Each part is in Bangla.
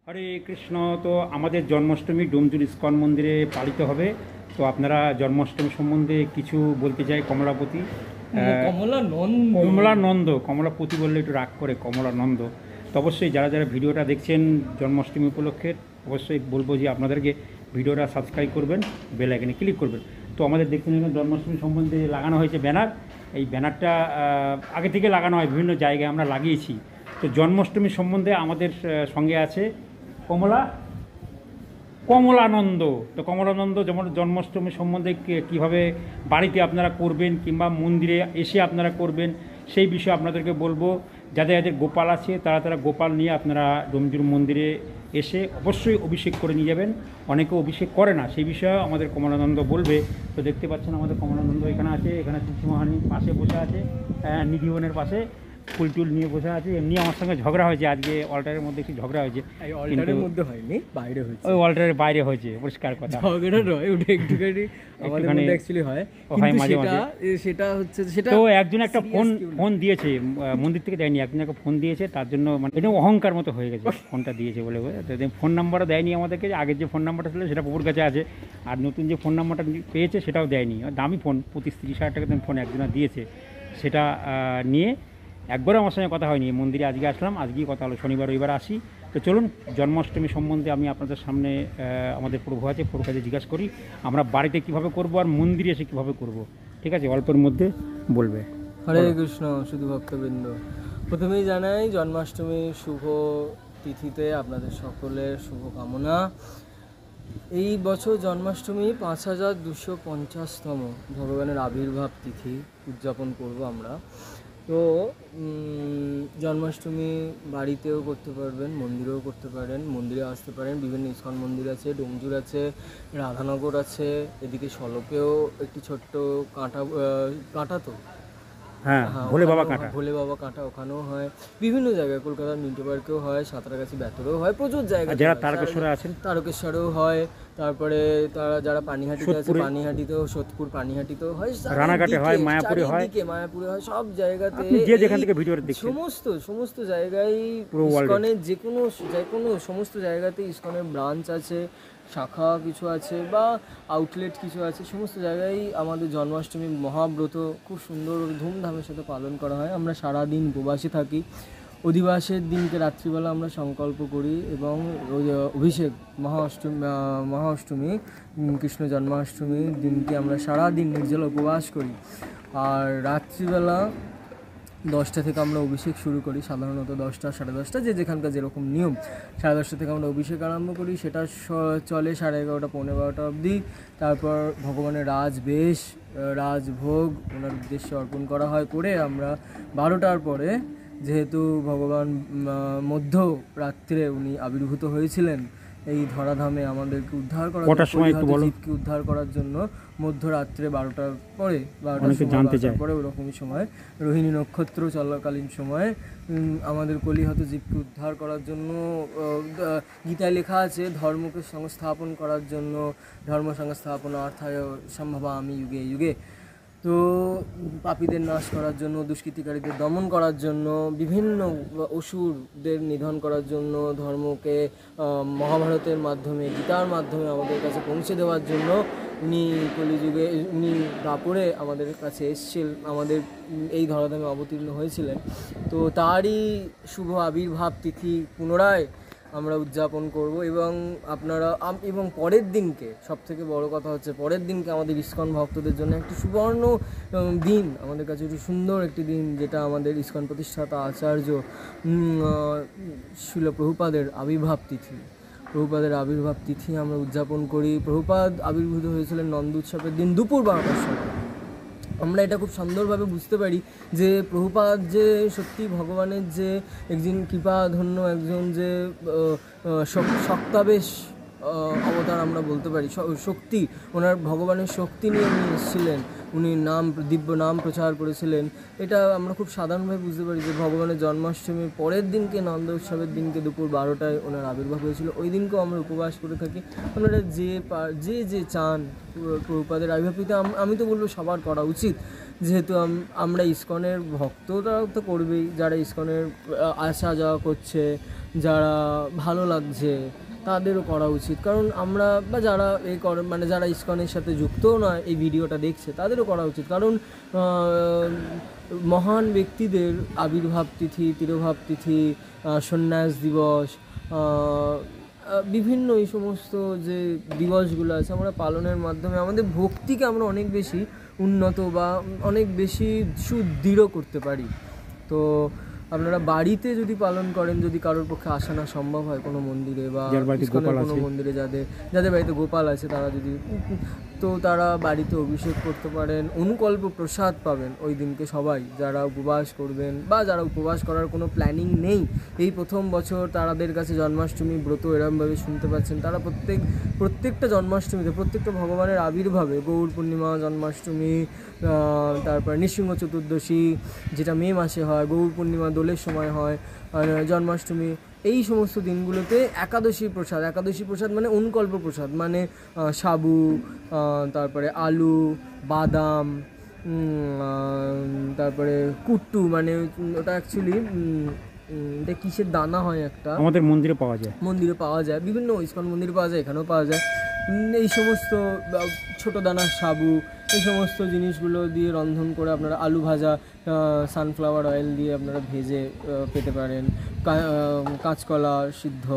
হরে কৃষ্ণ। তো আমাদের জন্মাষ্টমী ডোমজুর ইস্কন মন্দিরে পালিত হবে। তো আপনারা জন্মাষ্টমী সম্বন্ধে কিছু বলতে চাই। কমলাপতি কমলানন্দ, কমলাপতি বললে একটু রাগ করে, কমলানন্দ। তো অবশ্যই যারা যারা ভিডিওটা দেখছেন জন্মাষ্টমী উপলক্ষে, অবশ্যই বলবো যে আপনাদেরকে ভিডিওটা সাবস্ক্রাইব করবেন, বেল আইকনে ক্লিক করবেন। তো আমাদের দেখছেন এখানে জন্মাষ্টমী সম্বন্ধে লাগানো হয়েছে ব্যানার। এই ব্যানারটা আগে থেকে লাগানো হয়, বিভিন্ন জায়গায় আমরা লাগিয়েছি। তো জন্মাষ্টমী সম্বন্ধে আমাদের সঙ্গে আছে কমলানন্দ। তো কমলানন্দ যেমন জন্মাষ্টমী সম্বন্ধে কীভাবে বাড়িতে আপনারা করবেন কিংবা মন্দিরে এসে আপনারা করবেন, সেই বিষয়ে আপনাদেরকে বলবো। যাদের যাদের গোপাল আছে তারা গোপাল নিয়ে আপনারা ডোমজুর মন্দিরে এসে অবশ্যই অভিষেক করে নিয়ে যাবেন। অনেকে অভিষেক করে না, সেই বিষয়ে আমাদের কমলানন্দ বলবে। তো দেখতে পাচ্ছেন আমাদের কমলানন্দ এখানে আছে, এখানে তুলসী মহারানীর পাশে বসে আছে, নিধিবনের পাশে ফুল টুল নিয়ে বসে আছে। এমনি আমার সঙ্গে ঝগড়া হয়েছে আজকে, অল্টারের মধ্যে একটু ঝগড়া হয়েছে। অল্টারের মধ্যে হয়নি, বাইরে হয়েছে। ওই অল্টারের বাইরে হয়েছে, পরিষ্কার কথা। ঝগড়া নয়, ওটা একটুখানি আমাদের মধ্যে অ্যাকচুয়ালি হয়, কিন্তু মাঝে মাঝে। সেটা হচ্ছে সেটা তো একজন একটা ফোন দিয়েছে, মন্দির থেকে দেয়নি, একজন একটা ফোন দিয়েছে, তার জন্য মানে এটা অহংকার মতো হয়ে গেছে। ফোনটা দিয়েছে বলে ফোন নাম্বারও দেয়নি আমাদেরকে। আগের যে ফোন নাম্বারটা ছিল সেটা পুকুর কাছে আছে, আর নতুন যে ফোন নাম্বারটা পেয়েছে সেটাও দেয়নি। দামি ফোন, 25-30 হাজার টাকা ফোন একজনা দিয়েছে, সেটা নিয়ে একবারও আমার সঙ্গে কথা হয়নি। মন্দিরে আজকে আসলাম, আজকেই কথা হলো, শনিবার রবিবার আসি। তো চলুন জন্মাষ্টমী সম্বন্ধে আমি আপনাদের সামনে আমাদের প্রভু আছে, প্রভুর কাছে জিজ্ঞাসা করি আমরা বাড়িতে কিভাবে করব আর মন্দিরে এসে কীভাবে করব। ঠিক আছে, অল্পের মধ্যে বলবে। হরে কৃষ্ণ শুধু ভক্তবৃন্দ, প্রথমেই জানাই জন্মাষ্টমী শুভ তিথিতে আপনাদের সকলের শুভকামনা। এই বছর জন্মাষ্টমী 5250তম ভগবানের আবির্ভাব তিথি উদযাপন করব আমরা। তো জন্মাষ্টমী বাড়িতেও করতে পারবেন, মন্দিরেও করতে পারেন, মন্দিরে আসতে পারেন। বিভিন্ন ইস্কন মন্দির আছে, ডোমজুর আছে, রাধানগর আছে, এদিকে সলপেও একটি ছোট্ট কাঁটা তো হ্যাঁ, ভোলে বাবা কাঁটা ওখানেও হয়। বিভিন্ন জায়গায়, কলকাতার মিন্টো পার্কেও হয়, সাঁতরাগাছি ব্যাতরেও হয়, প্রচুর জায়গায়। যারা তারকেশ্বরে আছেন তারকেশ্বরেও হয়। তারপরে তারা যারা পানিহাটিতে আছে, পানিহাটিতেও, সোদপুর পানিহাটিতেও হয়, রানাঘাটে হয়, মায়াপুরে হয়, সব জায়গাতে, যেখান থেকে ভিডিও দেখছেন সমস্ত জায়গায় ইস্কনের যে কোনো সমস্ত জায়গাতে ইস্কনের ব্রাঞ্চ আছে, শাখা কিছু আছে বা আউটলেট কিছু আছে। সমস্ত জায়গায় আমাদের জন্মাষ্টমী মহাব্রত খুব সুন্দর ধুমধামের সাথে পালন করা হয়। আমরা সারাদিন উপবাসে থাকি। অধিবাসের দিনকে রাত্রিবেলা আমরা সংকল্প করি এবং অভিষেক মহাঅষ্টমী কৃষ্ণ জন্মাষ্টমীর দিনকে আমরা সারাদিন নির্জল উপবাস করি। আর রাত্রিবেলা 10টা থেকে আমরা অভিষেক শুরু করি, সাধারণত 10টা, 10:30, যে যেখানকার যেরকম নিয়ম। 10:30 থেকে আমরা অভিষেক আরম্ভ করি, সেটা চলে 11:30, 12:15 অবধি। তারপর ভগবানের রাজবেশ, রাজভোগ ওনার উদ্দেশ্যে অর্পণ করা হয়। করে আমরা 12টার পরে, যেহেতু ভগবান মধ্যরাত্রে উনি আবির্ভূত হয়েছিলেন এই ধরাধামে আমাদেরকে উদ্ধার করার জীবকে উদ্ধার করার জন্য, মধ্যরাত্রে 12টার পরে, 12টার পরে ওরকমই সময়, রোহিণী নক্ষত্র চলাকালীন সময়ে আমাদের কলিহত জীবকে উদ্ধার করার জন্য, গীতায় লেখা আছে ধর্মকে সংস্থাপন করার জন্য, ধর্ম সংস্থাপন অর্থায় সম্ভবামি যুগে যুগে। তো পাপীদের নাশ করার জন্য, দুষ্কৃতিকারীদের দমন করার জন্য, বিভিন্ন অসুরদের নিধন করার জন্য, ধর্মকে মহাভারতের মাধ্যমে, গীতার মাধ্যমে আমাদের কাছে পৌঁছে দেওয়ার জন্য উনি কলিযুগে, উনি দাপরে আমাদের কাছে এসেছিলেন, আমাদের এই ধরাধামে অবতীর্ণ হয়েছিলেন। তো তারই শুভ আবির্ভাব তিথি পুনরায় আমরা উদযাপন করব। এবং পরের দিনকে, সবথেকে বড় কথা হচ্ছে, পরের দিনকে আমাদের ইস্কন ভক্তদের জন্য একটি সুবর্ণ দিন, আমাদের কাছে একটি সুন্দর একটি দিন, যেটা আমাদের ইস্কন প্রতিষ্ঠাতা আচার্য শিল প্রভুপাদের আবির্ভাব তিথি। প্রভুপাদের আবির্ভাব তিথি আমরা উদযাপন করি। প্রভুপাদ আবির্ভূত হয়েছিলেন নন্দ উৎসবের দিন দুপুর 12টার সময়। আমরা এটা খুব সুন্দরভাবে বুঝতে পারি যে প্রভুপাদ যে সত্যি ভগবানের যে একজন কৃপাধন্য, একজন যে শক্তাবেশ অবতার আমরা বলতে পারি। শক্তি, ওনার ভগবানের শক্তি নিয়ে উনি এসেছিলেন, উনি দিব্য নাম প্রচার করেছিলেন। এটা আমরা খুব সাধারণভাবে বুঝতে পারি যে ভগবানের জন্মাষ্টমীর পরের দিনকে, নন্দ উৎসবের দিনকে দুপুর 12টায় ওনার আবির্ভাব হয়েছিল। ওই দিনকেও আমরা উপবাস করে থাকি। আপনারা যে চান প্রভুপাদের আবির্ভাবটিতে, আমি তো বলবো সবার করা উচিত, যেহেতু আমরা ইস্কনের ভক্তরা তো করবেই, যারা ইস্কনের আসা যাওয়া করছে, যারা ভালো লাগছে তাদেরও করা উচিত, কারণ আমরা বা যারা এই মানে যারা ইসকনের সাথে যুক্তও নয় এই ভিডিওটা দেখছে তাদেরও করা উচিত, কারণ মহান ব্যক্তিদের আবির্ভাব তিথি, তিরোভাব তিথি, সন্ন্যাস দিবস, বিভিন্ন এই সমস্ত যে দিবসগুলো আছে আমরা পালনের মাধ্যমে আমাদের ভক্তিকে আমরা অনেক বেশি উন্নত বা অনেক বেশি সুদৃঢ় করতে পারি। তো আপনারা বাড়িতে যদি পালন করেন, যদি কারোর পক্ষে আসা না সম্ভব হয় কোনো মন্দিরে বা ইসকনের কোনো মন্দিরে, যাদের বাড়িতে গোপাল আছে তারা যদি, তো তারা বাড়িতে অভিষেক করতে পারেন, অনুকল্প প্রসাদ পাবেন ওই দিনকে সবাই যারা উপবাস করবেন বা যারা উপবাস করার কোনো প্ল্যানিং নেই, এই প্রথম বছর তাদের কাছে জন্মাষ্টমী ব্রত এরমভাবে শুনতে পাচ্ছেন, তারা প্রত্যেকটা জন্মাষ্টমীতে, প্রত্যেকটা ভগবানের আবির্ভাবে, গৌর পূর্ণিমা, জন্মাষ্টমী, তারপর নৃসিংহ চতুর্দশী যেটা মে মাসে হয়, গৌর পূর্ণিমা দোলের সময় হয়, আর জন্মাষ্টমী, এই সমস্ত দিনগুলোতে একাদশী প্রসাদ মানে অনুকল্প প্রসাদ, মানে সাবু, তারপরে আলু, বাদাম, তারপরে কুট্টু, মানে ওটা অ্যাকচুয়ালি এটা কিসের দানা হয় একটা, আমাদের মন্দিরে পাওয়া যায়, বিভিন্ন ইসকন মন্দিরে পাওয়া যায়, এখানেও পাওয়া যায়। এই সমস্ত ছোট দানার সাবু, এই সমস্ত জিনিসগুলো দিয়ে রন্ধন করে আপনারা আলু ভাজা, সানফ্লাওয়ার অয়েল দিয়ে আপনারা ভেজে পেতে পারেন, কাঁচকলা সিদ্ধ,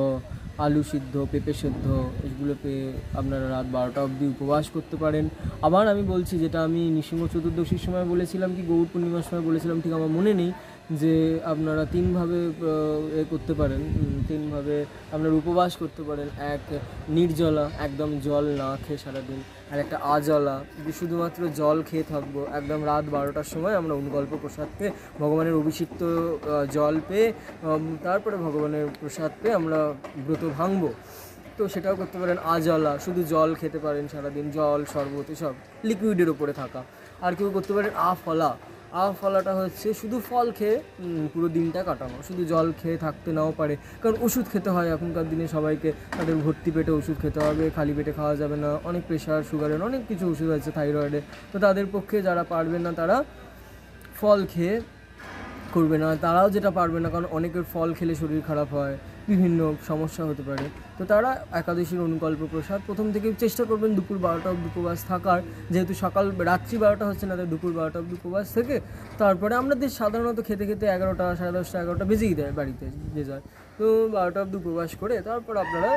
আলু সিদ্ধ, পেঁপে সিদ্ধ, এগুলো পেয়ে আপনারা রাত 12টা অবধি উপবাস করতে পারেন। আবার আমি বলছি, যেটা আমি নৃসিংহ চতুর্দশীর সময় বলেছিলাম কি গৌর পূর্ণিমার সময় বলেছিলাম ঠিক আমার মনে নেই, যে আপনারা তিনভাবে করতে পারেন, তিনভাবে আপনারা উপবাস করতে পারেন। এক, নির্জলা, একদম জল না খেয়ে সারাদিন, আর একটা আজলা, যে শুধুমাত্র জল খেয়ে থাকবো, একদম রাত 12টার সময় আমরা অনুকল্প প্রসাদ পেয়ে, ভগবানের অভিষিক্ত জল পেয়ে, তারপরে ভগবানের প্রসাদ পেয়ে আমরা ব্রত ভাঙবো। তো সেটাও করতে পারেন। আজলা, শুধু জল খেতে পারেন সারাদিন, জল, শরবত, এসব লিকুইডের ওপরে থাকা। আর কেউ করতে পারেন ফলাটা হচ্ছে শুধু ফল খেয়ে পুরো দিনটা কাটানো, শুধু জল খেয়ে থাকতে নাও পারে, কারণ ওষুধ খেতে হয় এখনকার দিনে সবাইকে, তাদের ভর্তি পেটে ওষুধ খেতে হবে, খালি পেটে খাওয়া যাবে না, অনেক প্রেশার, সুগারের অনেক কিছু ওষুধ আছে, থাইরয়েডের। তো তাদের পক্ষে যারা পারবেন না তারা ফল খেয়ে করবে না, তারাও যেটা পারবে না, কারণ অনেকের ফল খেলে শরীর খারাপ হয়, বিভিন্ন সমস্যা হতে পারে, তো তারা একাদশীর অনুকল্প প্রসাদ প্রথম থেকে চেষ্টা করবেন দুপুর 12টা অবধি উপবাস থাকার, যেহেতু রাত্রি 12টা হচ্ছে না, তাই দুপুর 12টা অবধি উপবাস থেকে তারপরে আমাদের সাধারণত খেতে 11টা, 10:30, 11টা বেজেই দেয় বাড়িতে যে যায়, তো 12টা অবধি উপবাস করে তারপর আপনারা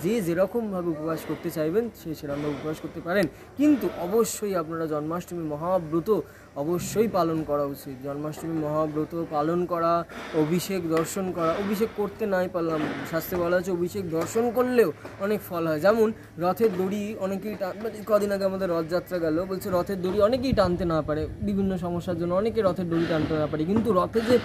যে যেরকমভাবে উপবাস করতে চাইবেন সেরকমভাবে উপবাস করতে পারেন। কিন্তু অবশ্যই আপনারা জন্মাষ্টমী মহাব্রত অবশ্যই পালন করা উচিত। জন্মাষ্টমী মহাব্রত পালন করা, অভিষেক দর্শন করা, অভিষেক করতে নাই পারলাম, শাস্ত্রে বলা হচ্ছে অভিষেক দর্শন করলেও অনেক ফল হয়। যেমন রথের দড়ি অনেকেই কদিন আগে আমাদের রথযাত্রা গেল, বলছে রথের দড়ি অনেকেই টানতে না পারে, বিভিন্ন সমস্যার জন্য অনেকে রথের দড়ি টানতে না পারে, কিন্তু রথে যে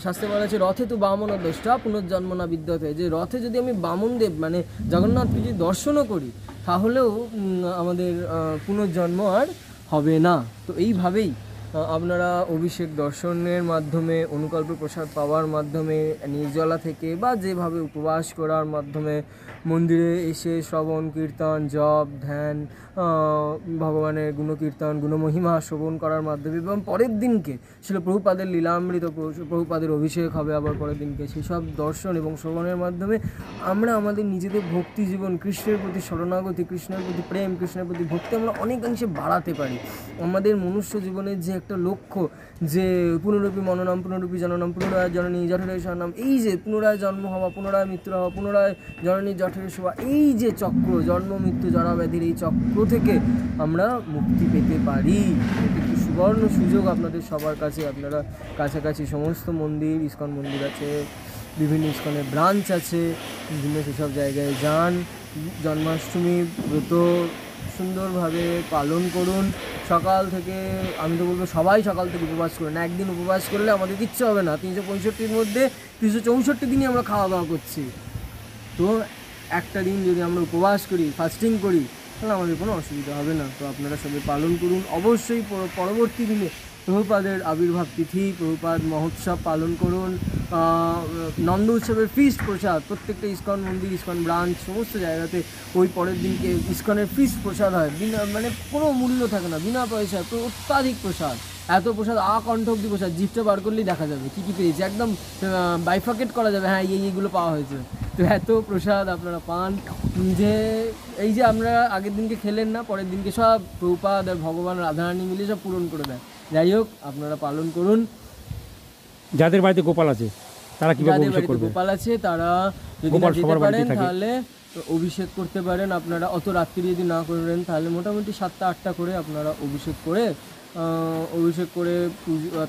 শাস্ত্রে বলা আছে রথে তো বামন দশটা পুনর্জন্ম না বিদ্যতে, যে রথে যদি আমি বামনদেব মানে জগন্নাথকে যদি দর্শনও করি তাহলেও আমাদের পুনর্জন্ম আর হবে না। তো এইভাবেই আপনারা অভিষেক দর্শনের মাধ্যমে, অনুকল্প প্রসাদ পাওয়ার মাধ্যমে, নির্জলা থেকে বা যেভাবে উপবাস করার মাধ্যমে, মন্দিরে এসে শ্রবণ কীর্তন, জপ, ধ্যান, ভগবানের গুণকীর্তন, গুণমহিমা শ্রবণ করার মাধ্যমে, এবং পরের দিনকে ছিল প্রভুপাদের লীলামৃত, প্রভুপাদের অভিষেক হবে আবার পরের দিনকে, সেসব দর্শন এবং শ্রবণের মাধ্যমে আমরা আমাদের নিজেদের ভক্তি জীবন, কৃষ্ণের প্রতি শরণাগতি, কৃষ্ণের প্রতি প্রেম, কৃষ্ণের প্রতি ভক্তি আমরা অনেকাংশে বাড়াতে পারি। আমাদের মনুষ্য জীবনের যে একটা লক্ষ্য, যে পুনরূপী মননাম, পুনরূপী জননাম, পুনরায় জননী জঠরের নাম, এই যে পুনরায় জন্ম হওয়া, পুনরায় মৃত্যু হওয়া, পুনরায় জননী জঠরের শোয়া, এই যে চক্র, জন্ম মৃত্যু জরা ব্যাধির এই চক্র থেকে আমরা মুক্তি পেতে পারি। একটি সুবর্ণ সুযোগ আপনাদের সবার কাছে। আপনারা কাছাকাছি সমস্ত মন্দির, ইসকন মন্দির আছে, বিভিন্ন ইসকনের ব্রাঞ্চ আছে, বিভিন্ন সেসব জায়গায় যান, জন্মাষ্টমী ব্রত সুন্দরভাবে পালন করুন। সকাল থেকে, আমি তো বলবো সবাই সকাল থেকে উপবাস করুন। একদিন উপবাস করলে আমাদের কিচ্ছু হবে না, 365-র মধ্যে 364 দিনই আমরা খাওয়া দাওয়া করছি। তো একটা দিন যদি আমরা উপবাস করি, ফাস্টিং করি, তাহলে আমাদের কোনো অসুবিধা হবে না। তো আপনারা সবাই পালন করুন। অবশ্যই পরবর্তী দিনে প্রভুপাদের আবির্ভাব তিথি, প্রভুপাদ মহোৎসব পালন করুন। নন্দ উৎসবের ফিস্ট প্রসাদ প্রত্যেকটা ইসকন মন্দির, ইসকন ব্রাঞ্চ, সমস্ত জায়গাতে ওই পরের দিনকে ইসকনের ফিস্ট প্রসাদ হয়, বিনা, মানে কোনো মূল্য থাকে না, বিনা পয়সায় অত্যাধিক প্রসাদ, এত প্রসাদ কণ্ঠ অব্দি প্রসাদ, জিপটা বার করলেই দেখা যাবে কী কী পেয়েছে, একদম বাইফাকেট করা যাবে, হ্যাঁ এইগুলো পাওয়া হয়েছে। তো এত প্রসাদ আপনারা পান যে এই যে আমরা আগের দিনকে খেলেন না, পরের দিনকে সব প্রভুপাদ আর ভগবান রাধারানী মিলে সব পূরণ করে দেয়। যাই হোক, আপনারা পালন করুন। যাদের বাড়িতে গোপাল আছে তারা কিভাবে অভিষেক করবে? গোপাল আছে তারা যদি না যেতে পারেন তাহলে অভিষেক করতে পারেন আপনারা। অত রাত্রি যদি না করেন তাহলে মোটামুটি 7টা-8টা করে আপনারা অভিষেক করে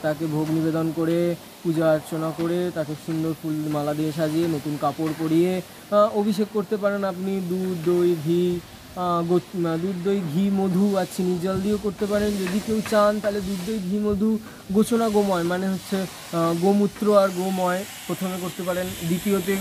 তাকে ভোগ নিবেদন করে পূজা অর্চনা করে তাকে সুন্দর ফুল মালা দিয়ে সাজিয়ে নতুন কাপড় পরিয়ে অভিষেক করতে পারেন। আপনি দুধ দই ঘি মধু আর চিনির জল দিয়েও করতে পারেন। যদি কেউ চান তাহলে দুধ দই ঘি মধু গোছনা গোময় মানে হচ্ছে গোমূত্র আর গোময় প্রথমে করতে পারেন। দ্বিতীয়তে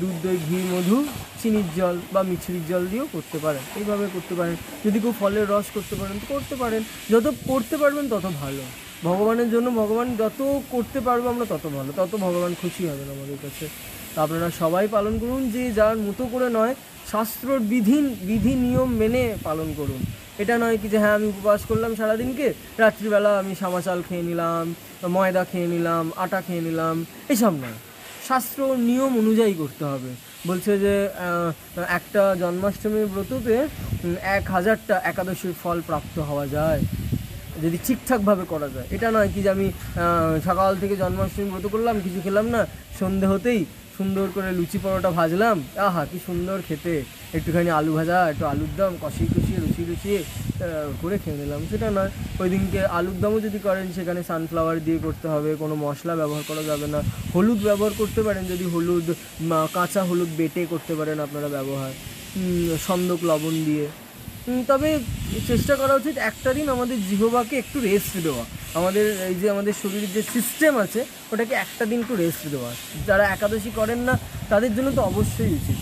দুধ দই ঘি মধু চিনির জল বা মিছরির জল দিয়েও করতে পারেন, এইভাবে করতে পারেন। যদি কেউ ফলের রস করতে পারেন তো করতে পারেন, যত করতে পারবেন তত ভালো। ভগবানের জন্য ভগবান যত করতে পারবো আমরা তত ভালো, তত ভগবান খুশি হবেন আমাদের কাছে। তো আপনারা সবাই পালন করুন, যে যার মতো করে নয়, শাস্ত্রর বিধি নিয়ম মেনে পালন করুন। এটা নয় কি যে হ্যাঁ আমি উপবাস করলাম সারাদিনকে, রাত্রিবেলা আমি সামা চাল খেয়ে নিলাম, ময়দা খেয়ে নিলাম, আটা খেয়ে নিলাম, এসব নয়। শাস্ত্র নিয়ম অনুযায়ী করতে হবে। বলছে যে একটা জন্মাষ্টমীর ব্রততে 1000টা একাদশীর ফল প্রাপ্ত হওয়া যায় যদি ঠিকঠাকভাবে করা যায়। এটা নয় কি যে আমি সকাল থেকে জন্মাষ্টমী ব্রত করলাম, কিছু খেলাম না, সন্ধে হতেই সুন্দর করে লুচি পরোটা ভাজলাম, কি সুন্দর খেতে, একটুখানি আলু ভাজা, একটু আলুর দম কষিয়ে লুচিয়ে করে খেয়ে নিলাম, সেটা নয়। ওই দিনকে আলুর দমও যদি করেন সেখানে সানফ্লাওয়ার দিয়ে করতে হবে, কোনো মশলা ব্যবহার করা যাবে না। হলুদ ব্যবহার করতে পারেন, যদি হলুদ কাঁচা হলুদ বেটে করতে পারেন আপনারা ব্যবহার, সন্দক লবণ দিয়ে। তবে চেষ্টা করা উচিত একটা দিন আমাদের জিহ্বাকে একটু রেস্ট দেওয়া। আমাদের এই যে আমাদের শরীরের যে সিস্টেম আছে ওটাকে একটা দিন একটু রেস্ট দেওয়া। যারা একাদশী করেন না তাদের জন্য তো অবশ্যই উচিত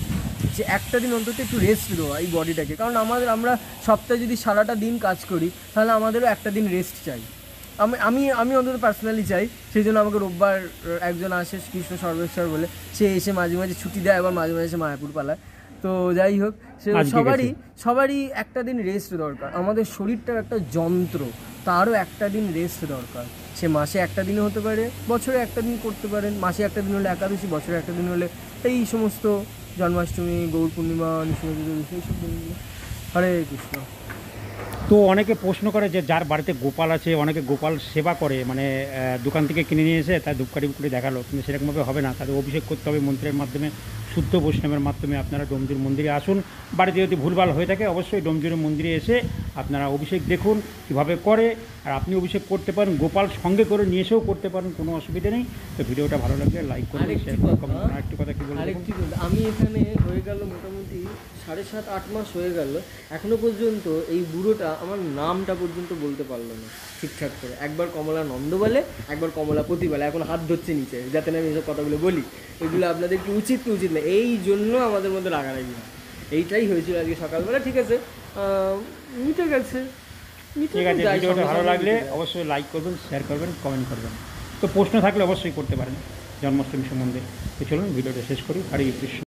যে একটা দিন অন্তত একটু রেস্ট দেওয়া এই বডিটাকে। কারণ আমরা সপ্তাহে যদি সারাটা দিন কাজ করি তাহলে আমাদেরও একটা দিন রেস্ট চাই। আমি অন্তত পার্সোনালি চাই। সেই জন্য আমাকে রোববার একজন আসে কৃষ্ণ সর্বেশ্বর বলে, সে এসে মাঝে মাঝে ছুটি দেয়, আবার মাঝে মাঝে মায়াপুর পালায়। তো যাই হোক, সবারই একটা দিন রেস্ট দরকার। আমাদের শরীরটার একটা যন্ত্র, তারও একটা দিন রেস্ট দরকার। সে মাসে একটা দিনে হতে পারে, বছরে একটা দিন করতে পারেন। মাসে একটা দিন হলে একাদশী, বছরে একটা দিন হলে এই সমস্ত জন্মাষ্টমী, গৌর পূর্ণিমা, নৃসিংহ চতুর্দশী, এইসব দিনগুলো। হরে কৃষ্ণ। তো অনেকে প্রশ্ন করে যে যার বাড়িতে গোপাল আছে, অনেকে গোপাল সেবা করে, মানে দোকান থেকে কিনে নিয়ে এসে তার ধূপকাঠি করে দেখালো, কিন্তু সেরকমভাবে হবে না। তাদের অভিষেক করতে হবে মন্ত্রের মাধ্যমে, শুদ্ধ বৈষ্ণবের মাধ্যমে। আপনারা ডোমজুর মন্দিরে আসুন। বাড়িতে যদি ভুলভাল হয়ে থাকে অবশ্যই ডোমজুরের মন্দিরে এসে আপনারা অভিষেক দেখুন কীভাবে করে, আর আপনি অভিষেক করতে পারেন, গোপাল সঙ্গে করে নিয়ে এসেও করতে পারেন, কোনো অসুবিধা নেই। তো ভিডিওটা ভালো লাগলে লাইক করুন, শেয়ার করুন। আরেকটি কথা কী বলবেন? আমি এখানে হয়ে গেল মোটামুটি 7.5-8 মাস হয়ে গেল, এখনো পর্যন্ত এই বুড়োটা আমার নামটা পর্যন্ত বলতে পারলো না ঠিকঠাক করে। একবার কমলা নন্দ বলে, একবার কমলাপতি বলে, এখন হাত ধরছে নিচে যাতে না আমি এইসব কথাগুলো বলি। এগুলো আপনাদের কি উচিত না, এই জন্য আমাদের মধ্যে রাগারাগি হয়। এইটাই হয়েছিল আজকে সকালবেলা। ঠিক আছে, মিটে গেছে। ঠিক আছে, ভিডিওটা ভালো লাগলে অবশ্যই লাইক করবেন, শেয়ার করবেন, কমেন্ট করবেন। তো প্রশ্ন থাকলে অবশ্যই করতে পারেন জন্মাষ্টমী সম্বন্ধে। তো চলুন ভিডিওটা শেষ করি। হরে কৃষ্ণ।